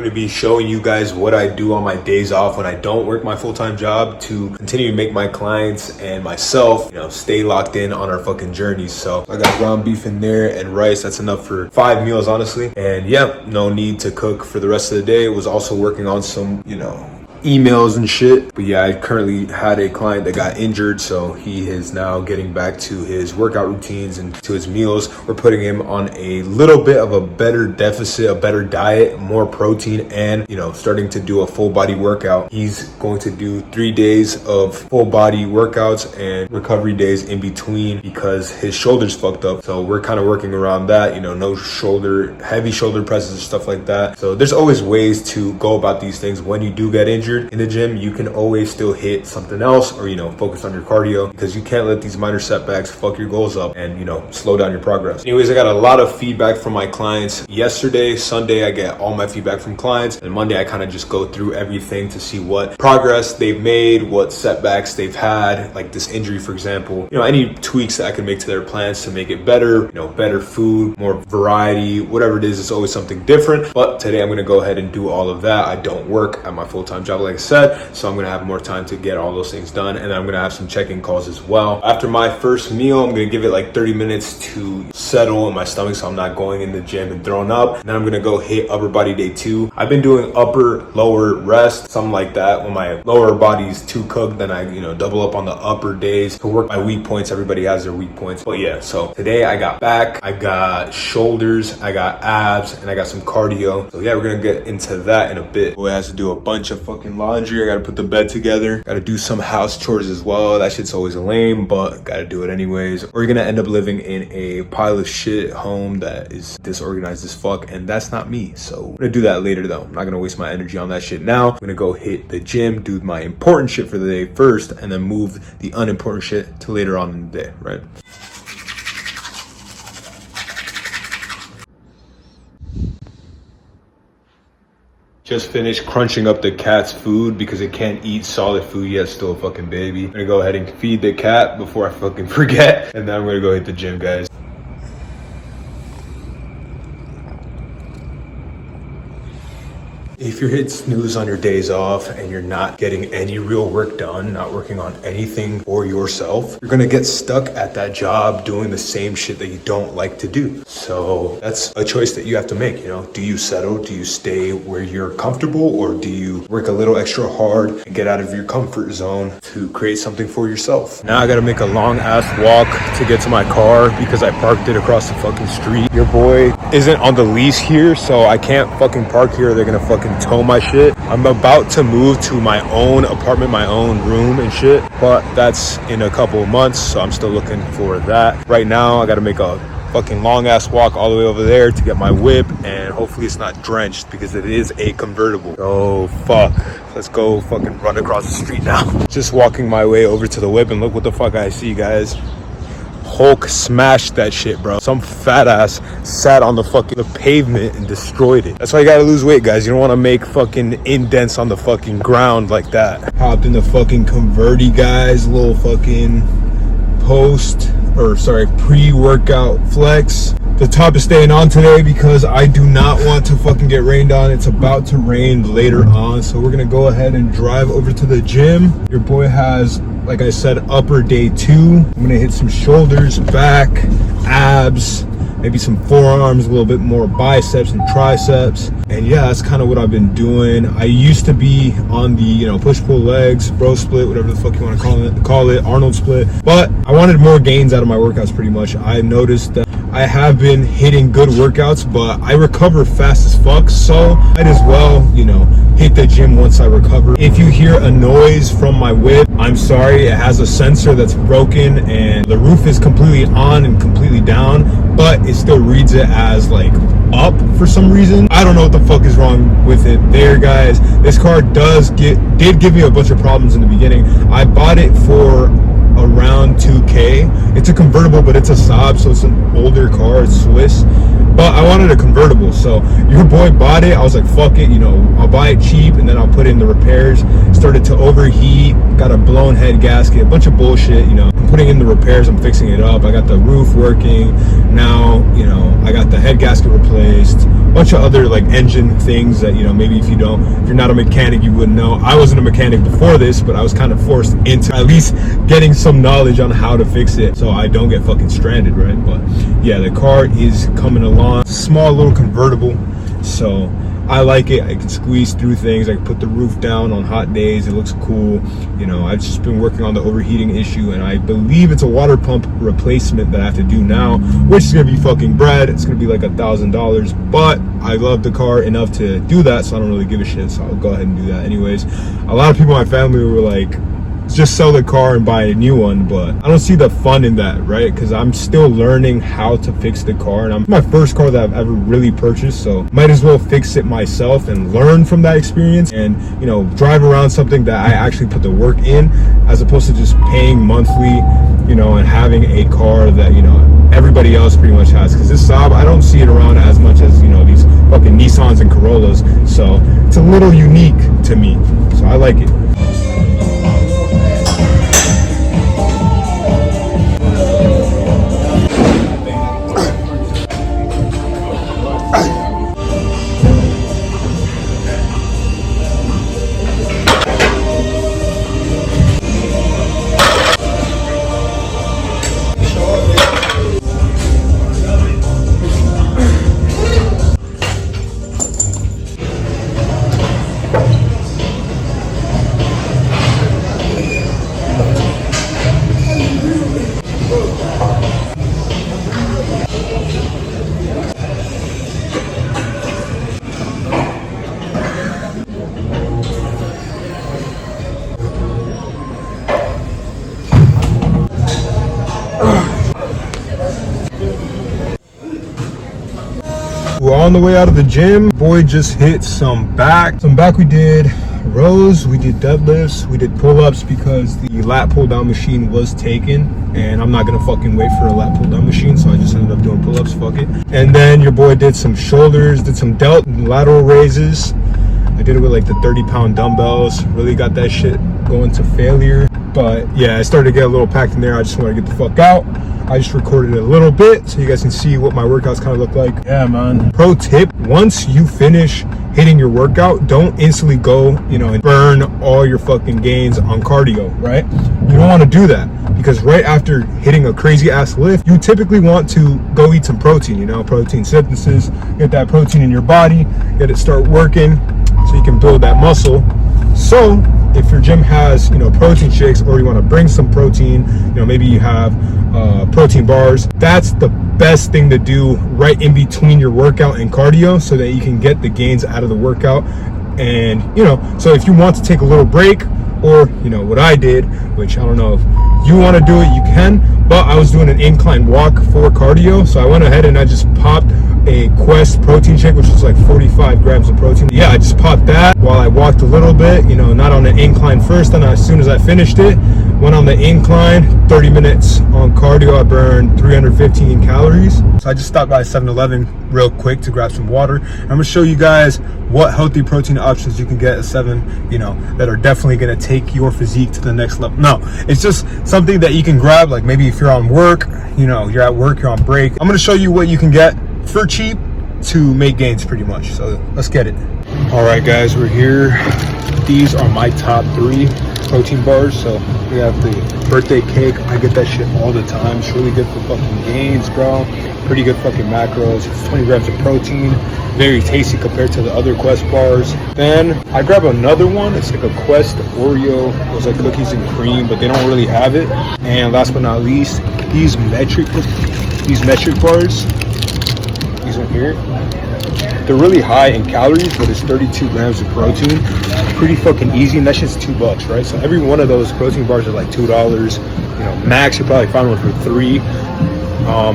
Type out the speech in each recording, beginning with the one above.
I'm going to be showing you guys what I do on my days off when I don't work my full-time job to continue to make my clients and myself, stay locked in on our fucking journeys. So I got ground beef in there and rice. That's enough for 5 meals, honestly. And yeah, no need to cook for the rest of the day. Was also working on some, emails and shit. But yeah, I currently had a client that got injured, so he is now getting back to his workout routines and to his meals. We're putting him on a little bit of a better deficit, a better diet, more protein, and starting to do a full body workout. He's going to do 3 days of full body workouts and recovery days in between because his shoulder's fucked up. So we're kind of working around that, no heavy shoulder presses and stuff like that. So there's always ways to go about these things. When you do get injured in the gym, you can always still hit something else or focus on your cardio, because you can't let these minor setbacks fuck your goals up and slow down your progress. Anyways, I got a lot of feedback from my clients yesterday. Sunday I get all my feedback from clients, and Monday I kind of just go through everything to see what progress they've made, what setbacks they've had, like this injury for example, any tweaks that I can make to their plans to make it better, better food, more variety, whatever it is. It's always something different. But today I'm going to go ahead and do all of that. I don't work at my full-time job, like I said, so I'm gonna have more time to get all those things done, and then I'm gonna have some check-in calls as well. After my first meal, I'm gonna give it like 30 minutes to settle in my stomach so I'm not going in the gym and throwing up. And then I'm gonna go hit upper body day 2. I've been doing upper, lower, rest, something like that. When my lower body's too cooked, then I double up on the upper days to work my weak points. Everybody has their weak points. But yeah, so today I got back, I got shoulders, I got abs, and I got some cardio. So yeah, we're gonna get into that in a bit. Boy, I has to do a bunch of fucking laundry. I gotta put the bed together. Gotta do some house chores as well. That shit's always lame, but gotta do it anyways. Or you're gonna end up living in a pile of shit home that is disorganized as fuck, and that's not me. So I'm gonna do that later though. I'm not gonna waste my energy on that shit now. I'm gonna go hit the gym, do my important shit for the day first, and then move the unimportant shit to later on in the day, right? Just finished crunching up the cat's food because it can't eat solid food yet, still a fucking baby. I'm gonna go ahead and feed the cat before I fucking forget, and then I'm gonna go hit the gym, guys. If you're hitting snooze on your days off and you're not getting any real work done, not working on anything for yourself, you're gonna get stuck at that job doing the same shit that you don't like to do. So that's a choice that you have to make, Do you settle? Do you stay where you're comfortable? Or do you work a little extra hard and get out of your comfort zone to create something for yourself? Now I gotta make a long ass walk to get to my car because I parked it across the fucking street. Your boy isn't on the lease here, so I can't fucking park here. They're gonna fucking tow my shit. I'm about to move to my own apartment, my own room and shit, but that's in a couple of months, so I'm still looking for that. Right now I gotta make a fucking long ass walk all the way over there to get my whip, and hopefully it's not drenched because it is a convertible. Oh fuck, let's go fucking run across the street now. Just walking my way over to the whip, and look what the fuck I see, guys. Hulk smashed that shit, bro. Some fat ass sat on the pavement and destroyed it. That's why you gotta lose weight, guys. You don't want to make fucking indents on the fucking ground like that. Hopped in the fucking converti, guys. Little fucking pre-workout flex. The top is staying on today because I do not want to fucking get rained on. It's about to rain later on, so we're gonna go ahead and drive over to the gym. Your boy has, like I said, upper day 2. I'm gonna hit some shoulders, back, abs, maybe some forearms, a little bit more biceps and triceps. And yeah, that's kind of what I've been doing. I used to be on the push-pull legs, bro split, whatever the fuck you want to call it, Arnold split, but I wanted more gains out of my workouts. Pretty much I noticed that I have been hitting good workouts, but I recover fast as fuck, so I'd as well hit the gym once I recover. If you hear a noise from my whip, I'm sorry. It has a sensor that's broken, and the roof is completely on and completely down, but it still reads it as like up for some reason. I don't know what the fuck is wrong with it there, guys. This car did give me a bunch of problems in the beginning. I bought it for around 2K. It's a convertible, but it's a Saab, so it's an older car. It's Swiss, but I wanted a convertible, so your boy bought it. I was like, fuck it, I'll buy it cheap and then I'll put in the repairs. Started to overheat, got a blown head gasket, a bunch of bullshit, putting in the repairs, I'm fixing it up. I got the roof working now, you know, I got the head gasket replaced, a bunch of other like engine things that, you know, maybe if you're not a mechanic, you wouldn't know. I wasn't a mechanic before this, but I was kind of forced into at least getting some knowledge on how to fix it so I don't get fucking stranded, right? But yeah, the car is coming along. Small little convertible, so I like it. I can squeeze through things. I can put the roof down on hot days. It looks cool. You know, I've just been working on the overheating issue, and I believe it's a water pump replacement that I have to do now, which is gonna be fucking bread. It's gonna be like $1,000, but I love the car enough to do that, so I don't really give a shit. So I'll go ahead and do that anyways. A lot of people in my family were like, just sell the car and buy a new one, but I don't see the fun in that, right? Because I'm still learning how to fix the car, and it's my first car that I've ever really purchased, so might as well fix it myself and learn from that experience, and you know, drive around something that I actually put the work in, as opposed to just paying monthly, you know, and having a car that, you know, everybody else pretty much has. Because this Saab, I don't see it around as much as, you know, these fucking Nissans and Corollas, so it's a little unique to me, so I like it. We're on the way out of the gym. Boy just hit some back. We did rows, we did deadlifts, we did pull-ups because the lat pull-down machine was taken, and I'm not gonna fucking wait for a lat pull-down machine, so I just ended up doing pull-ups, fuck it. And then your boy did some shoulders, did some delt and lateral raises. I did it with like the 30-pound dumbbells. Really got that shit going to failure. But yeah, I started to get a little packed in there. I just want to get the fuck out. I just recorded it a little bit so you guys can see what my workouts kind of look like. Yeah, man. Pro tip, once you finish hitting your workout, don't instantly go, you know, and burn all your fucking gains on cardio, right? You don't want to do that, because right after hitting a crazy ass lift, you typically want to go eat some protein, you know, protein synthesis, get that protein in your body, get it start working so you can build that muscle. So if your gym has, you know, protein shakes, or you want to bring some protein, you know, maybe you have protein bars, that's the best thing to do right in between your workout and cardio, so that you can get the gains out of the workout. And you know, so if you want to take a little break, or you know what I did, which I don't know if you want to do it, you can, but I was doing an incline walk for cardio, so I went ahead and I just popped a Quest protein shake, which was like 45 grams of protein. Yeah, I just popped that while I walked a little bit, you know, not on an incline first. Then as soon as I finished it, went on the incline, 30 minutes on cardio, I burned 315 calories. So I just stopped by 7-Eleven real quick to grab some water. I'm gonna show you guys what healthy protein options you can get at 7, you know, that are definitely gonna take your physique to the next level. No, it's just something that you can grab, like maybe if you're on work, you know, you're at work, you're on break. I'm gonna show you what you can get for cheap to make gains pretty much. So let's get it. All right guys, we're here. These are my top 3 protein bars. So we have the birthday cake. I get that shit all the time. It's really good for fucking gains, bro. Pretty good fucking macros. It's 20 grams of protein. Very tasty compared to the other Quest bars. Then I grab another one. It's like a Quest Oreo. It's like cookies and cream, but they don't really have it. And last but not least, these metric bars. These one here, they're really high in calories, but it's 32 grams of protein. Pretty fucking easy, and that shit's $2, right? So every one of those protein bars are like $2. You know, max you probably find one for $3.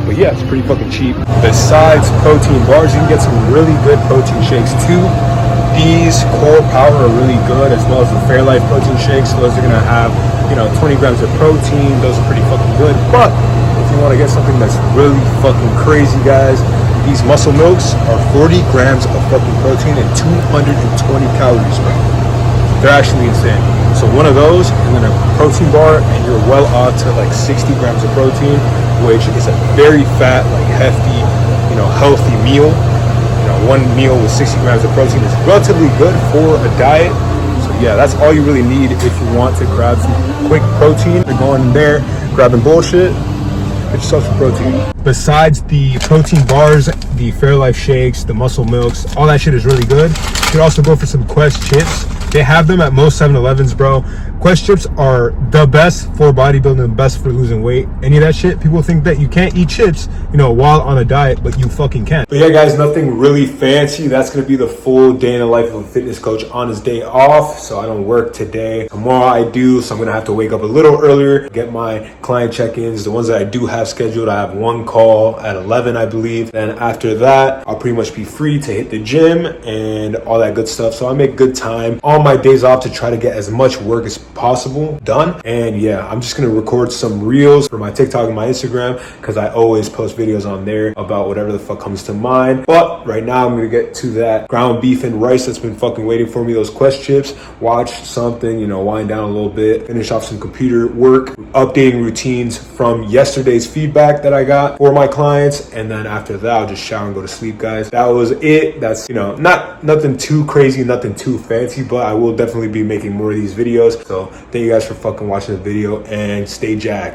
But yeah, it's pretty fucking cheap. Besides protein bars, you can get some really good protein shakes too. These Core Power are really good, as well as the Fairlife protein shakes. Those are gonna have, you know, 20 grams of protein. Those are pretty fucking good. But if you want to get something that's really fucking crazy, guys, these Muscle Milks are 40 grams of fucking protein and 220 calories, bro. They're actually insane. So one of those and then a protein bar, and you're well off to like 60 grams of protein, which is a very fat, like hefty, healthy meal. One meal with 60 grams of protein is relatively good for a diet. So yeah, that's all you really need if you want to grab some quick protein. You're going in there, grabbing bullshit, get yourself some protein. Besides the protein bars, the Fairlife shakes, the muscle milks, all that shit is really good. You could also go for some Quest chips. They have them at most 7-Elevens, bro. Quest chips are the best for bodybuilding, the best for losing weight. Any of that shit, people think that you can't eat chips, while on a diet, but you fucking can. But yeah, guys, nothing really fancy. That's gonna be the full day in the life of a fitness coach on his day off. So I don't work today. Tomorrow I do, so I'm gonna have to wake up a little earlier, get my client check-ins. The ones that I do have scheduled, I have one call at 11, I believe. Then after that, I'll pretty much be free to hit the gym and all that good stuff. So I make good time on my days off to try to get as much work as possible done. And yeah, I'm just gonna record some reels for my TikTok and my Instagram, because I always post videos on there about whatever the fuck comes to mind. But right now I'm gonna get to that ground beef and rice that's been fucking waiting for me, those Quest chips, watch something, wind down a little bit, finish off some computer work, updating routines from yesterday's feedback that I got for my clients. And then after that, I'll just shower and go to sleep, guys. That was it. That's, not nothing too crazy, nothing too fancy, but I will definitely be making more of these videos. So thank you guys for fucking watching the video, and stay jacked.